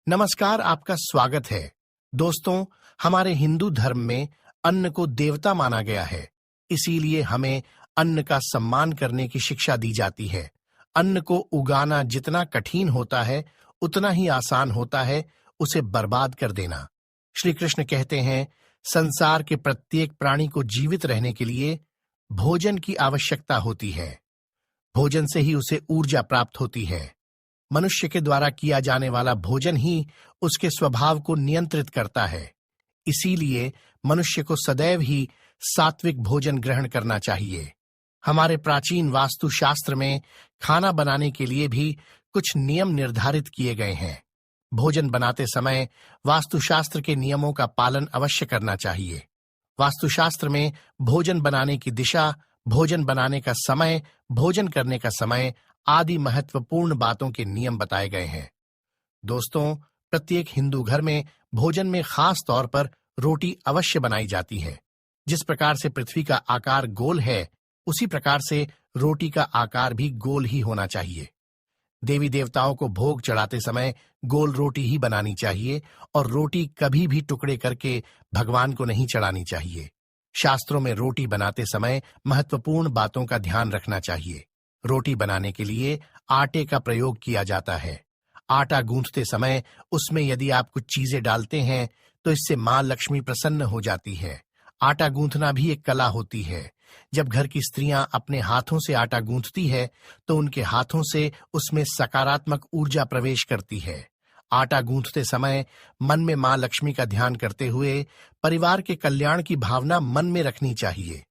नमस्कार, आपका स्वागत है। दोस्तों, हमारे हिंदू धर्म में अन्न को देवता माना गया है। इसीलिए हमें अन्न का सम्मान करने की शिक्षा दी जाती है। अन्न को उगाना जितना कठिन होता है, उतना ही आसान होता है उसे बर्बाद कर देना। श्री कृष्ण कहते हैं, संसार के प्रत्येक प्राणी को जीवित रहने के लिए भोजन की आवश्यकता होती है। भोजन से ही उसे ऊर्जा प्राप्त होती है। मनुष्य के द्वारा किया जाने वाला भोजन ही उसके स्वभाव को नियंत्रित करता है। इसीलिए मनुष्य को सदैव ही सात्विक भोजन ग्रहण करना चाहिए। हमारे प्राचीन वास्तुशास्त्र में खाना बनाने के लिए भी कुछ नियम निर्धारित किए गए हैं। भोजन बनाते समय वास्तुशास्त्र के नियमों का पालन अवश्य करना चाहिए। वास्तुशास्त्र में भोजन बनाने की दिशा, भोजन बनाने का समय, भोजन करने का समय आदि महत्वपूर्ण बातों के नियम बताए गए हैं। दोस्तों, प्रत्येक हिंदू घर में भोजन में खास तौर पर रोटी अवश्य बनाई जाती है। जिस प्रकार से पृथ्वी का आकार गोल है, उसी प्रकार से रोटी का आकार भी गोल ही होना चाहिए। देवी देवताओं को भोग चढ़ाते समय गोल रोटी ही बनानी चाहिए और रोटी कभी भी टुकड़े करके भगवान को नहीं चढ़ानी चाहिए। शास्त्रों में रोटी बनाते समय महत्वपूर्ण बातों का ध्यान रखना चाहिए। रोटी बनाने के लिए आटे का प्रयोग किया जाता है। आटा गूंथते समय उसमें यदि आप कुछ चीजें डालते हैं तो इससे मां लक्ष्मी प्रसन्न हो जाती है। आटा गूंथना भी एक कला होती है। जब घर की स्त्रियां अपने हाथों से आटा गूंथती है तो उनके हाथों से उसमें सकारात्मक ऊर्जा प्रवेश करती है। आटा गूंथते समय मन में मां लक्ष्मी का ध्यान करते हुए परिवार के कल्याण की भावना मन में रखनी चाहिए।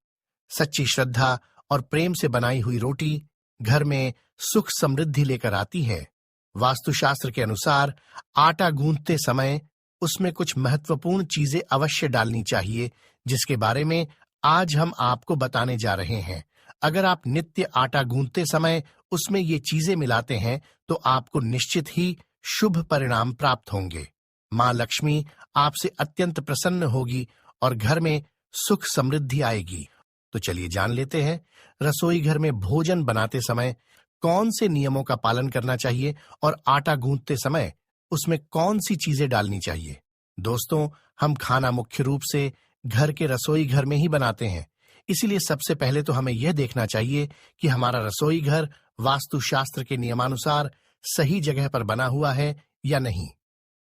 सच्ची श्रद्धा और प्रेम से बनाई हुई रोटी घर में सुख समृद्धि लेकर आती है। वास्तुशास्त्र के अनुसार आटा गूंथते समय उसमें कुछ महत्वपूर्ण चीजें अवश्य डालनी चाहिए, जिसके बारे में आज हम आपको बताने जा रहे हैं। अगर आप नित्य आटा गूंथते समय उसमें ये चीजें मिलाते हैं तो आपको निश्चित ही शुभ परिणाम प्राप्त होंगे। मां लक्ष्मी आपसे अत्यंत प्रसन्न होगी और घर में सुख समृद्धि आएगी। तो चलिए जान लेते हैं, रसोई घर में भोजन बनाते समय कौन से नियमों का पालन करना चाहिए और आटा गूंथते समय उसमें कौन सी चीजें डालनी चाहिए। दोस्तों, हम खाना मुख्य रूप से घर के रसोई घर में ही बनाते हैं। इसीलिए सबसे पहले तो हमें यह देखना चाहिए कि हमारा रसोई घर वास्तुशास्त्र के नियमानुसार सही जगह पर बना हुआ है या नहीं।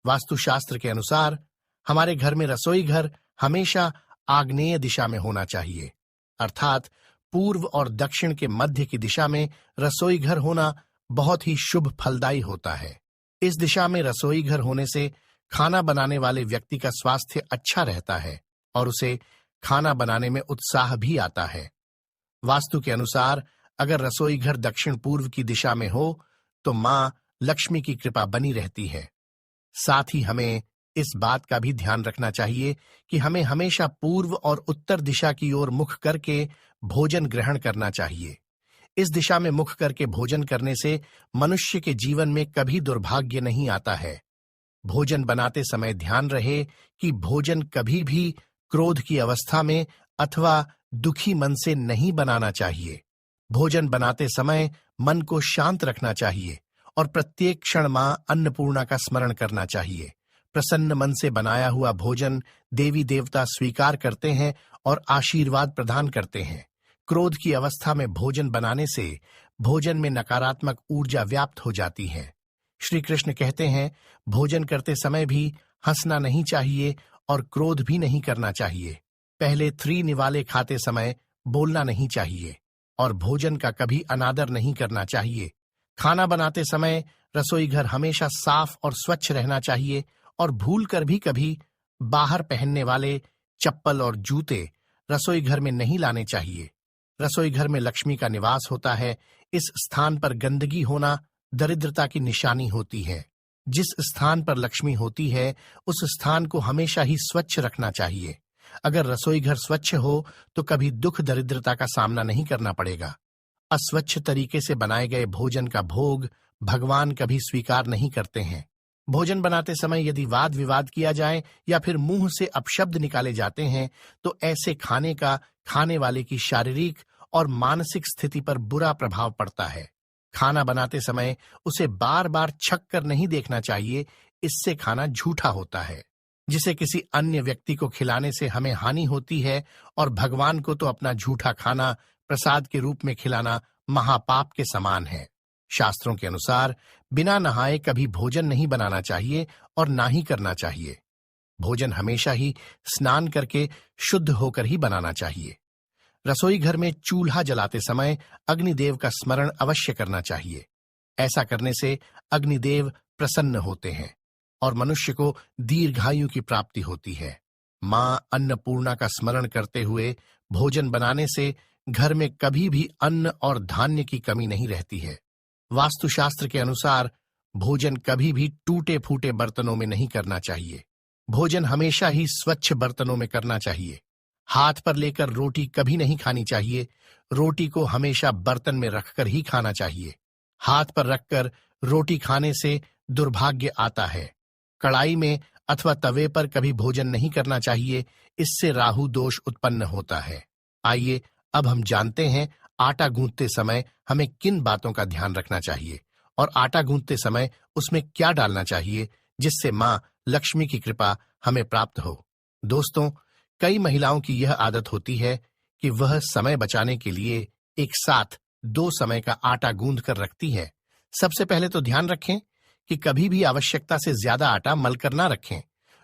वास्तुशास्त्र के अनुसार हमारे घर में रसोई घर हमेशा आग्नेय दिशा में होना चाहिए, अर्थात पूर्व और दक्षिण के मध्य की दिशा में रसोई घर होना बहुत ही शुभ फलदायी होता है। इस दिशा में रसोई घर होने से खाना बनाने वाले व्यक्ति का स्वास्थ्य अच्छा रहता है और उसे खाना बनाने में उत्साह भी आता है। वास्तु के अनुसार अगर रसोई घर दक्षिण पूर्व की दिशा में हो तो मां लक्ष्मी की कृपा बनी रहती है। साथ ही हमें इस बात का भी ध्यान रखना चाहिए कि हमें हमेशा पूर्व और उत्तर दिशा की ओर मुख करके भोजन ग्रहण करना चाहिए। इस दिशा में मुख करके भोजन करने से मनुष्य के जीवन में कभी दुर्भाग्य नहीं आता है। भोजन बनाते समय ध्यान रहे कि भोजन कभी भी क्रोध की अवस्था में अथवा दुखी मन से नहीं बनाना चाहिए। भोजन बनाते समय मन को शांत रखना चाहिए और प्रत्येक क्षण मां अन्नपूर्णा का स्मरण करना चाहिए। प्रसन्न मन से बनाया हुआ भोजन देवी देवता स्वीकार करते हैं और आशीर्वाद प्रदान करते हैं। क्रोध की अवस्था में भोजन बनाने से भोजन में नकारात्मक ऊर्जा व्याप्त हो जाती है। श्री कृष्ण कहते हैं, भोजन करते समय भी हंसना नहीं चाहिए और क्रोध भी नहीं करना चाहिए। पहले 3 निवाले खाते समय बोलना नहीं चाहिए और भोजन का कभी अनादर नहीं करना चाहिए। खाना बनाते समय रसोई घर हमेशा साफ और स्वच्छ रहना चाहिए और भूल कर भी कभी बाहर पहनने वाले चप्पल और जूते रसोई घर में नहीं लाने चाहिए। रसोई घर में लक्ष्मी का निवास होता है। इस स्थान पर गंदगी होना दरिद्रता की निशानी होती है। जिस स्थान पर लक्ष्मी होती है उस स्थान को हमेशा ही स्वच्छ रखना चाहिए। अगर रसोई घर स्वच्छ हो तो कभी दुख दरिद्रता का सामना नहीं करना पड़ेगा। अस्वच्छ तरीके से बनाए गए भोजन का भोग भगवान कभी स्वीकार नहीं करते हैं। भोजन बनाते समय यदि वाद विवाद किया जाए या फिर मुंह से अपशब्द निकाले जाते हैं तो ऐसे खाने का खाने वाले की शारीरिक और मानसिक स्थिति पर बुरा प्रभाव पड़ता है। खाना बनाते समय उसे बार बार छक कर नहीं देखना चाहिए, इससे खाना झूठा होता है। जिसे किसी अन्य व्यक्ति को खिलाने से हमें हानि होती है और भगवान को तो अपना झूठा खाना प्रसाद के रूप में खिलाना महापाप के समान है। शास्त्रों के अनुसार बिना नहाए कभी भोजन नहीं बनाना चाहिए और ना ही करना चाहिए। भोजन हमेशा ही स्नान करके शुद्ध होकर ही बनाना चाहिए। रसोई घर में चूल्हा जलाते समय अग्निदेव का स्मरण अवश्य करना चाहिए। ऐसा करने से अग्निदेव प्रसन्न होते हैं और मनुष्य को दीर्घायु की प्राप्ति होती है। मां अन्नपूर्णा का स्मरण करते हुए भोजन बनाने से घर में कभी भी अन्न और धान्य की कमी नहीं रहती है। वास्तुशास्त्र के अनुसार भोजन कभी भी टूटे फूटे बर्तनों में नहीं करना चाहिए। भोजन हमेशा ही स्वच्छ बर्तनों में करना चाहिए। हाथ पर लेकर रोटी कभी नहीं खानी चाहिए। रोटी को हमेशा बर्तन में रखकर ही खाना चाहिए। हाथ पर रखकर रोटी खाने से दुर्भाग्य आता है। कढ़ाई में अथवा तवे पर कभी भोजन नहीं करना चाहिए, इससे राहु दोष उत्पन्न होता है। आइए अब हम जानते हैं आटा गूंथते समय हमें किन बातों का ध्यान रखना चाहिए और आटा गूंथते समय उसमें क्या डालना चाहिए जिससे मां लक्ष्मी की कृपा हमें प्राप्त हो। दोस्तों, कई महिलाओं की यह आदत होती है कि वह समय बचाने के लिए एक साथ 2 समय का आटा गूंथ कर रखती है। सबसे पहले तो ध्यान रखें कि कभी भी आवश्यकता से ज्यादा आटा मल कर ना रखें।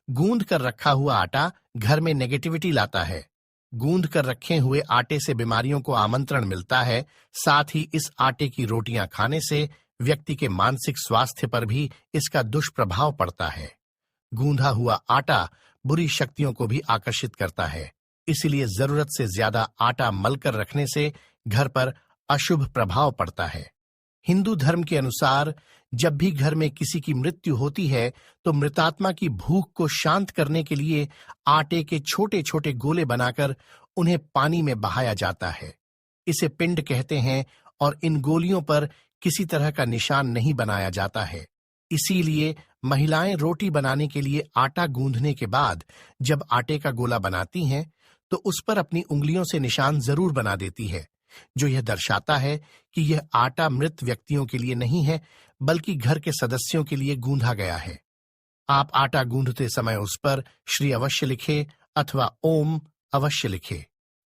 गूंथ कर रखा हुआ आटा घर में नेगेटिविटी लाता है। गूंथ कर रखे हुए आटे से बीमारियों को आमंत्रण मिलता है। साथ ही इस आटे की रोटियां खाने से व्यक्ति के मानसिक स्वास्थ्य पर भी इसका दुष्प्रभाव पड़ता है। गूंधा हुआ आटा बुरी शक्तियों को भी आकर्षित करता है। इसलिए जरूरत से ज्यादा आटा मलकर रखने से घर पर अशुभ प्रभाव पड़ता है। हिंदू धर्म के अनुसार जब भी घर में किसी की मृत्यु होती है तो मृतात्मा की भूख को शांत करने के लिए आटे के छोटे छोटे गोले बनाकर उन्हें पानी में बहाया जाता है। इसे पिंड कहते हैं और इन गोलियों पर किसी तरह का निशान नहीं बनाया जाता है। इसीलिए महिलाएं रोटी बनाने के लिए आटा गूंथने के बाद जब आटे का गोला बनाती हैं तो उस पर अपनी उंगलियों से निशान जरूर बना देती है, जो यह दर्शाता है कि यह आटा मृत व्यक्तियों के लिए नहीं है बल्कि घर के सदस्यों के लिए गूंधा गया है। आप आटा गूंथते समय उस पर श्री अवश्य लिखे अथवा ओम अवश्य लिखे।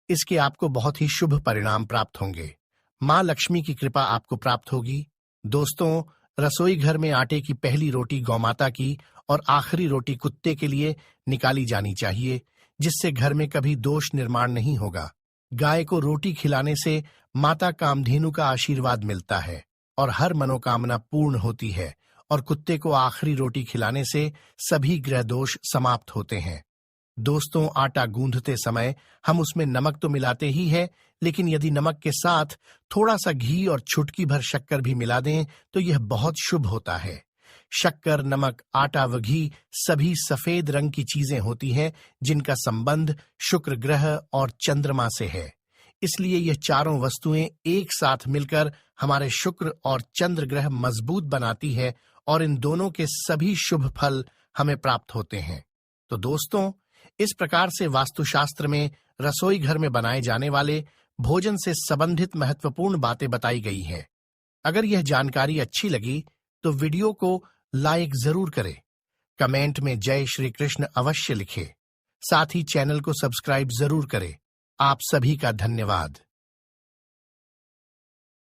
इसके आपको बहुत ही शुभ परिणाम प्राप्त होंगे। मां लक्ष्मी की कृपा आपको प्राप्त होगी। दोस्तों, रसोई घर में आटे की पहली रोटी गौमाता की और आखिरी रोटी कुत्ते के लिए निकाली जानी चाहिए, जिससे घर में कभी दोष निर्माण नहीं होगा। गाय को रोटी खिलाने से माता कामधेनु का आशीर्वाद मिलता है और हर मनोकामना पूर्ण होती है, और कुत्ते को आखिरी रोटी खिलाने से सभी ग्रह दोष समाप्त होते हैं। दोस्तों, आटा गूंथते समय हम उसमें नमक तो मिलाते ही है, लेकिन यदि नमक के साथ थोड़ा सा घी और चुटकी भर शक्कर भी मिला दें तो यह बहुत शुभ होता है। शक्कर, नमक, आटा व घी सभी सफेद रंग की चीजें होती हैं जिनका संबंध शुक्र ग्रह और चंद्रमा से है। इसलिए यह चारों वस्तुएं एक साथ मिलकर हमारे शुक्र और चंद्र ग्रह मजबूत बनाती है और इन दोनों के सभी शुभ फल हमें प्राप्त होते हैं। तो दोस्तों, इस प्रकार से वास्तुशास्त्र में रसोई घर में बनाए जाने वाले भोजन से संबंधित महत्वपूर्ण बातें बताई गई हैं। अगर यह जानकारी अच्छी लगी तो वीडियो को लाइक जरूर करें, कमेंट में जय श्री कृष्ण अवश्य लिखें। साथ ही चैनल को सब्सक्राइब जरूर करें। आप सभी का धन्यवाद।